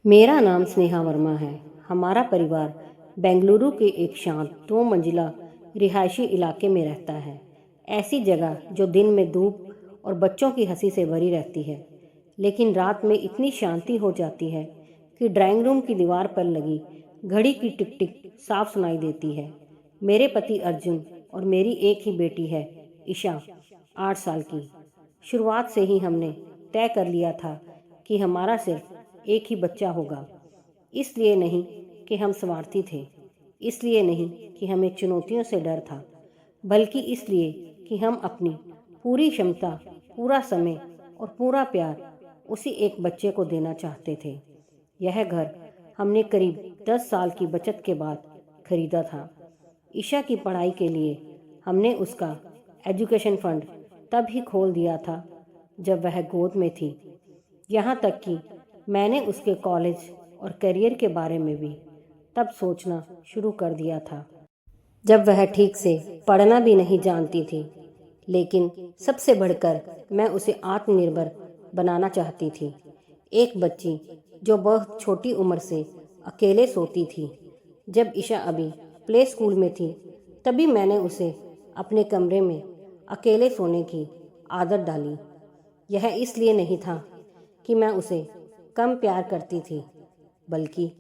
मेरा नाम स्नेहा वर्मा है। हमारा परिवार बेंगलुरु के एक शांत 2 मंजिला रिहायशी इलाके में रहता है। ऐसी जगह जो दिन में धूप और बच्चों की हंसी से भरी रहती है, लेकिन रात में इतनी शांति हो जाती है कि ड्राइंग रूम की दीवार पर लगी घड़ी की टिक टिक साफ सुनाई देती है। मेरे पति अर्जुन और मेरी एक ही बेटी है, ईशा, 8 साल की। शुरुआत से ही हमने तय कर लिया था कि हमारा सिर्फ एक ही बच्चा होगा। इसलिए नहीं कि हम स्वार्थी थे, इसलिए नहीं कि हमें चुनौतियों से डर था, बल्कि इसलिए कि हम अपनी पूरी क्षमता, पूरा समय और पूरा प्यार उसी एक बच्चे को देना चाहते थे। यह घर हमने करीब 10 साल की बचत के बाद खरीदा था। ईशा की पढ़ाई के लिए हमने उसका एजुकेशन फंड तब ही खोल दिया था जब वह गोद में थी। यहाँ तक कि मैंने उसके कॉलेज और करियर के बारे में भी तब सोचना शुरू कर दिया था जब वह ठीक से पढ़ना भी नहीं जानती थी। लेकिन सबसे बढ़कर मैं उसे आत्मनिर्भर बनाना चाहती थी। एक बच्ची जो बहुत छोटी उम्र से अकेले सोती थी। जब ईशा अभी प्ले स्कूल में थी, तभी मैंने उसे अपने कमरे में अकेले सोने की आदत डाली। यह इसलिए नहीं था कि मैं उसे कम प्यार करती थी, बल्कि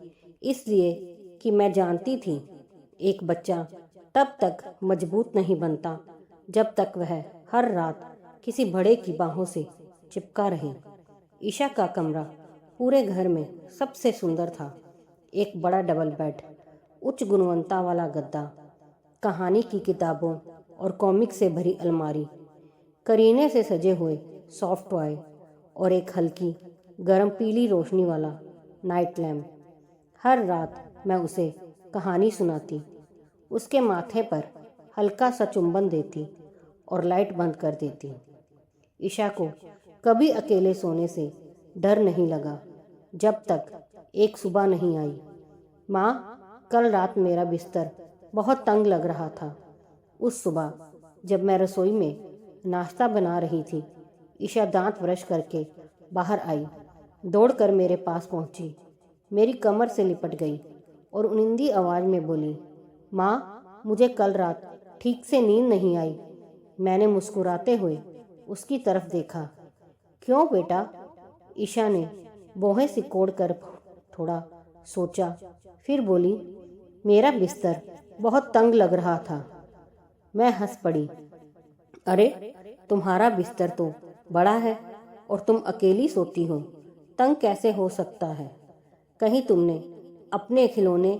इसलिए कि मैं जानती थी एक बच्चा तब तक मजबूत नहीं बनता जब तक वह हर रात किसी बड़े की बाहों से चिपका रहे। ईशा का कमरा पूरे घर में सबसे सुंदर था। एक बड़ा डबल बेड, उच्च गुणवत्ता वाला गद्दा, कहानी की किताबों और कॉमिक से भरी अलमारी, करीने से सजे हुए सॉफ्ट टॉय और एक हल्की गर्म पीली रोशनी वाला नाइट लैम्प। हर रात मैं उसे कहानी सुनाती, उसके माथे पर हल्का सा चुंबन देती और लाइट बंद कर देती। ईशा को कभी अकेले सोने से डर नहीं लगा जब तक एक सुबह नहीं आई। माँ, कल रात मेरा बिस्तर बहुत तंग लग रहा था। उस सुबह जब मैं रसोई में नाश्ता बना रही थी, ईशा दांत ब्रश करके बाहर आई, दौड़कर मेरे पास पहुंची, मेरी कमर से लिपट गई और उनिंदी आवाज़ में बोली, माँ, मुझे कल रात ठीक से नींद नहीं आई। मैंने मुस्कुराते हुए उसकी तरफ देखा। क्यों बेटा? ईशा ने भौहें सिकोड़ कर थोड़ा सोचा, फिर बोली, मेरा बिस्तर बहुत तंग लग रहा था। मैं हंस पड़ी। अरे, तुम्हारा बिस्तर तो बड़ा है और तुम अकेली सोती हो, तंग कैसे हो सकता है? कहीं तुमने अपने खिलौने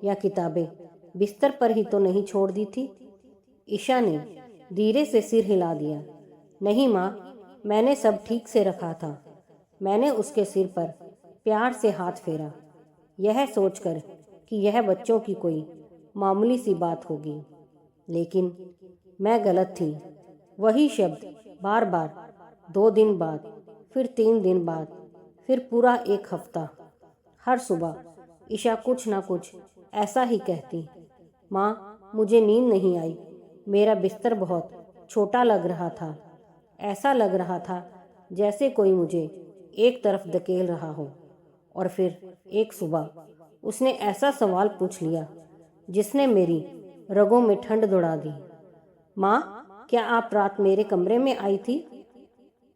या किताबें बिस्तर पर ही तो नहीं छोड़ दी थी? ईशा ने धीरे से सिर हिला दिया। नहीं माँ, मैंने सब ठीक से रखा था। मैंने उसके सिर पर प्यार से हाथ फेरा, यह सोचकर कि यह बच्चों की कोई मामूली सी बात होगी। लेकिन मैं गलत थी। वही शब्द बार बार, 2 दिन बाद, फिर 3 दिन बाद, फिर पूरा एक हफ्ता। हर सुबह ईशा कुछ ना कुछ ऐसा ही कहती, माँ, मुझे नींद नहीं आई, मेरा बिस्तर बहुत छोटा लग रहा था। ऐसा लग रहा था जैसे कोई मुझे एक तरफ धकेल रहा हो। और फिर एक सुबह उसने ऐसा सवाल पूछ लिया जिसने मेरी रगों में ठंड दौड़ा दी, माँ, क्या आप रात मेरे कमरे में आई थी?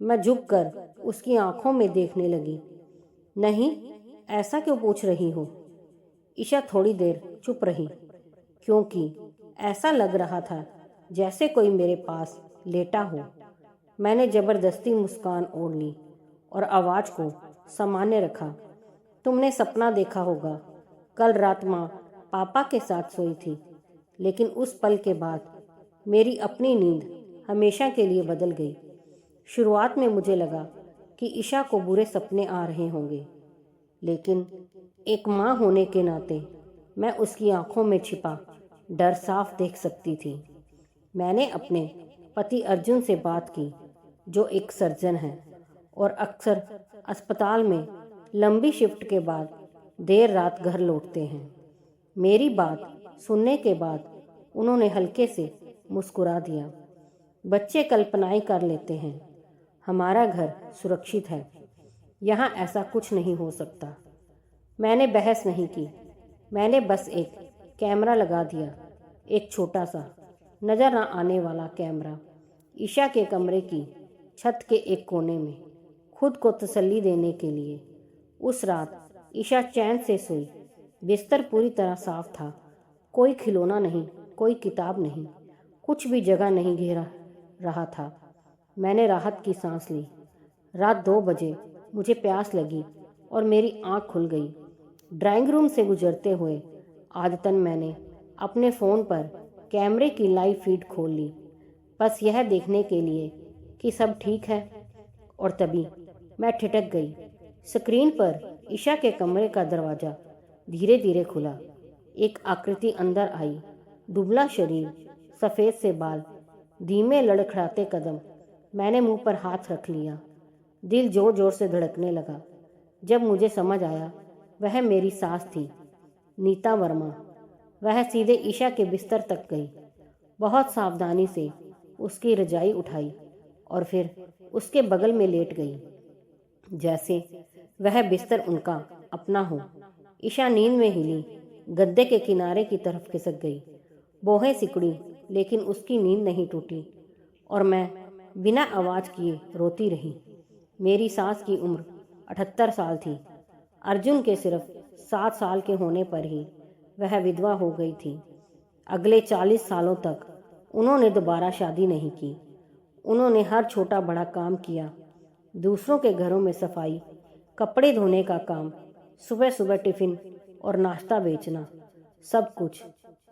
मैं झुककर उसकी आंखों में देखने लगी। नहीं, ऐसा क्यों पूछ रही हो? ईशा थोड़ी देर चुप रही, क्योंकि ऐसा लग रहा था जैसे कोई मेरे पास लेटा हो। मैंने जबरदस्ती मुस्कान ओढ़ ली और आवाज़ को सामान्य रखा। तुमने सपना देखा होगा। कल रात माँ पापा के साथ सोई थी, लेकिन उस पल के बाद मेरी अपनी नींद हमेशा के लिए बदल गई। शुरुआत में मुझे लगा कि ईशा को बुरे सपने आ रहे होंगे, लेकिन एक माँ होने के नाते मैं उसकी आंखों में छिपा डर साफ देख सकती थी। मैंने अपने पति अर्जुन से बात की, जो एक सर्जन है और अक्सर अस्पताल में लंबी शिफ्ट के बाद देर रात घर लौटते हैं। मेरी बात सुनने के बाद उन्होंने हल्के से मुस्कुरा दिया। बच्चे कल्पनाएं कर लेते हैं, हमारा घर सुरक्षित है, यहाँ ऐसा कुछ नहीं हो सकता। मैंने बहस नहीं की। मैंने बस एक कैमरा लगा दिया, एक छोटा सा नज़र न आने वाला कैमरा, ईशा के कमरे की छत के एक कोने में, खुद को तसल्ली देने के लिए। उस रात ईशा चैन से सोई। बिस्तर पूरी तरह साफ था, कोई खिलौना नहीं, कोई किताब नहीं, कुछ भी जगह नहीं घेरा रहा था। मैंने राहत की सांस ली। रात 2 बजे मुझे प्यास लगी और मेरी आंख खुल गई। ड्राइंग रूम से गुजरते हुए आदतन मैंने अपने फ़ोन पर कैमरे की लाइव फीड खोल ली, बस यह देखने के लिए कि सब ठीक है। और तभी मैं ठिठक गई। स्क्रीन पर ईशा के कमरे का दरवाज़ा धीरे धीरे खुला। एक आकृति अंदर आई, दुबला शरीर, सफ़ेद से बाल, धीमे लड़खड़ाते कदम। मैंने मुंह पर हाथ रख लिया। दिल जोर जोर से धड़कने लगा। जब मुझे समझ आया वह मेरी सास थी, नीता वर्मा। वह सीधे ईशा के बिस्तर तक गई, बहुत सावधानी से उसकी रजाई उठाई और फिर उसके बगल में लेट गई, जैसे वह बिस्तर उनका अपना हो। ईशा नींद में हिली, गद्दे के किनारे की तरफ खिसक गई। बोहें सिकुड़ी, लेकिन उसकी नींद नहीं टूटी और मैं बिना आवाज़ किए रोती रही। मेरी सास की उम्र 78 साल थी। अर्जुन के सिर्फ 7 साल के होने पर ही वह विधवा हो गई थी। अगले 40 सालों तक उन्होंने दोबारा शादी नहीं की। उन्होंने हर छोटा बड़ा काम किया, दूसरों के घरों में सफाई, कपड़े धोने का काम, सुबह सुबह टिफ़िन और नाश्ता बेचना, सब कुछ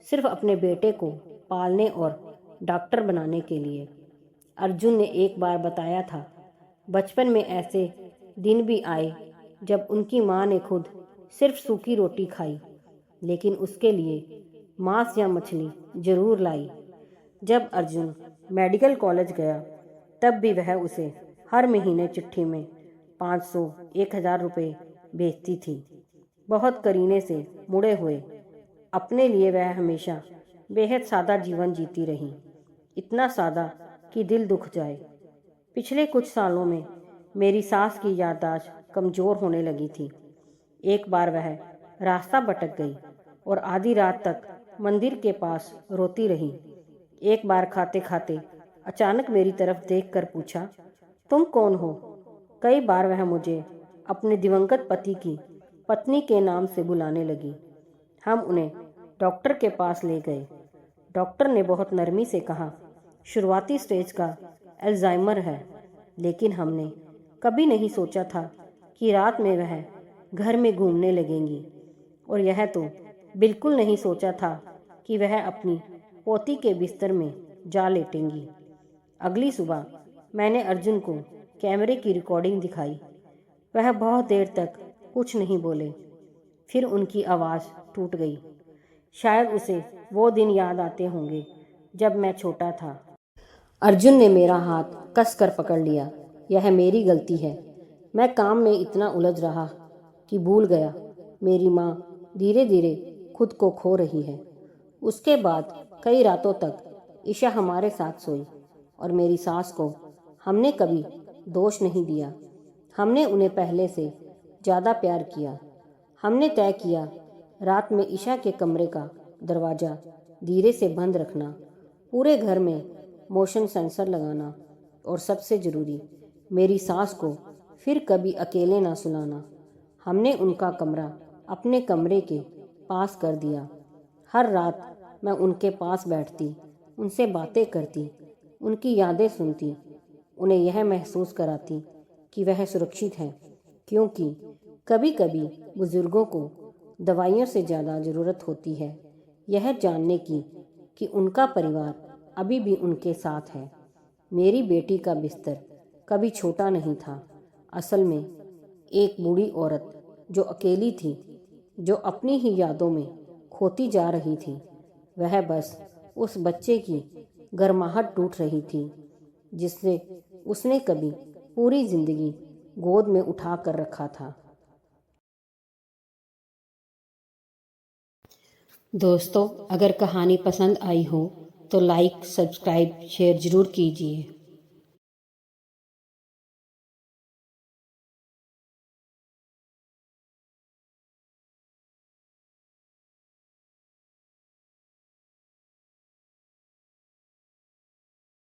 सिर्फ अपने बेटे को पालने और डॉक्टर बनाने के लिए। अर्जुन ने एक बार बताया था, बचपन में ऐसे दिन भी आए जब उनकी माँ ने खुद सिर्फ सूखी रोटी खाई, लेकिन उसके लिए मांस या मछली जरूर लाई। जब अर्जुन मेडिकल कॉलेज गया तब भी वह उसे हर महीने चिट्ठी में 500-1000 रुपये भेजती थी। बहुत करीने से मुड़े हुए अपने लिए वह हमेशा बेहद सादा जीवन जीती रही, इतना सादा कि दिल दुख जाए। पिछले कुछ सालों में मेरी सास की याददाश्त कमज़ोर होने लगी थी। एक बार वह रास्ता भटक गई और आधी रात तक मंदिर के पास रोती रही। एक बार खाते खाते अचानक मेरी तरफ देखकर पूछा, तुम कौन हो? कई बार वह मुझे अपने दिवंगत पति की पत्नी के नाम से बुलाने लगी। हम उन्हें डॉक्टर के पास ले गए। डॉक्टर ने बहुत नरमी से कहा, शुरुआती स्टेज का अल्जाइमर है। लेकिन हमने कभी नहीं सोचा था कि रात में वह घर में घूमने लगेंगी, और यह तो बिल्कुल नहीं सोचा था कि वह अपनी पोती के बिस्तर में जा लेटेंगी। अगली सुबह मैंने अर्जुन को कैमरे की रिकॉर्डिंग दिखाई। वह बहुत देर तक कुछ नहीं बोले, फिर उनकी आवाज़ टूट गई। शायद उसे वो दिन याद आते होंगे जब मैं छोटा था। अर्जुन ने मेरा हाथ कस कर पकड़ लिया। यह मेरी गलती है। मैं काम में इतना उलझ रहा कि भूल गया मेरी माँ धीरे धीरे खुद को खो रही है। उसके बाद कई रातों तक ईशा हमारे साथ सोई और मेरी सास को हमने कभी दोष नहीं दिया। हमने उन्हें पहले से ज़्यादा प्यार किया। हमने तय किया रात में ईशा के कमरे का दरवाज़ा धीरे से बंद रखना, पूरे घर में मोशन सेंसर लगाना और सबसे ज़रूरी, मेरी सास को फिर कभी अकेले ना सुलाना। हमने उनका कमरा अपने कमरे के पास कर दिया। हर रात मैं उनके पास बैठती, उनसे बातें करती, उनकी यादें सुनती, उन्हें यह महसूस कराती कि वह सुरक्षित हैं, क्योंकि कभी कभी बुजुर्गों को दवाइयों से ज़्यादा ज़रूरत होती है यह जानने की कि उनका परिवार अभी भी उनके साथ है। मेरी बेटी का बिस्तर कभी छोटा नहीं था। असल में एक बूढ़ी औरत जो अकेली थी, जो अपनी ही यादों में खोती जा रही थी, वह बस उस बच्चे की गर्माहट टूट रही थी जिससे उसने कभी पूरी जिंदगी गोद में उठा कर रखा था। दोस्तों, अगर कहानी पसंद आई हो तो लाइक, सब्सक्राइब, शेयर ज़रूर कीजिए।